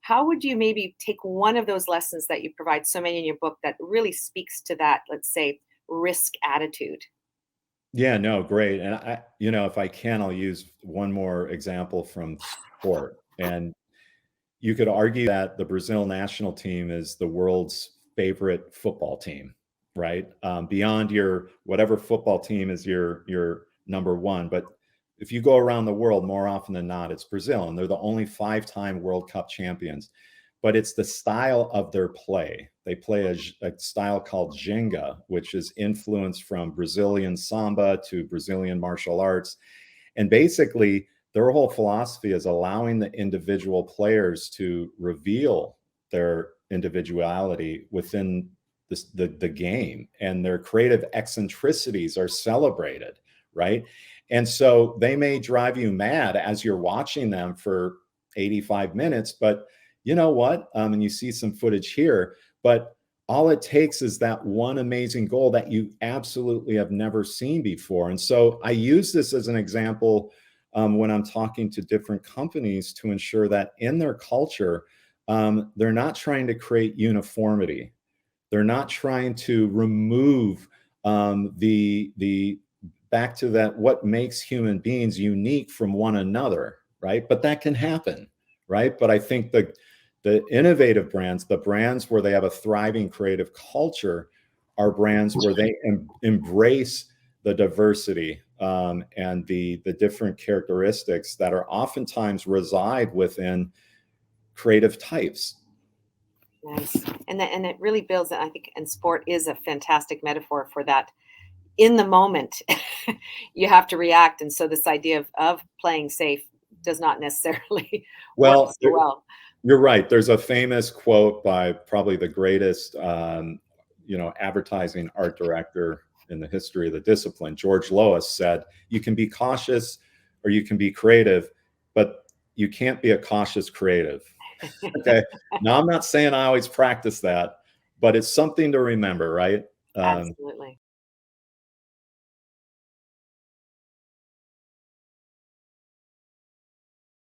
How would you maybe take one of those lessons that you provide so many in your book that really speaks to that, let's say, risk attitude? Yeah, no, great. And if I can, I'll use one more example from sport. And you could argue that the Brazil national team is the world's favorite football team, right? Beyond your whatever football team is your number one. But if you go around the world, more often than not, it's Brazil, and they're the only five-time World Cup champions. But it's the style of their play. They play a style called Jenga, which is influenced from Brazilian samba to Brazilian martial arts. And basically, their whole philosophy is allowing the individual players to reveal their individuality within the game, and their creative eccentricities are celebrated, right? And so they may drive you mad as you're watching them for 85 minutes, but you know what? And you see some footage here, but all it takes is that one amazing goal that you absolutely have never seen before. And so I use this as an example when I'm talking to different companies to ensure that in their culture, they're not trying to create uniformity. They're not trying to remove the back to that what makes human beings unique from one another, right? But that can happen, right? But I think the innovative brands, the brands where they have a thriving creative culture, are brands where they embrace the diversity and the different characteristics that are oftentimes reside within creative types. Nice. And it really builds, I think, and sport is a fantastic metaphor for that. In the moment, you have to react. And so this idea of playing safe does not necessarily work Well, so well. you're right. There's a famous quote by probably the greatest, advertising art director in the history of the discipline. George Lois said, "You can be cautious or you can be creative, but you can't be a cautious creative." Okay. Now, I'm not saying I always practice that, but it's something to remember, right? Absolutely.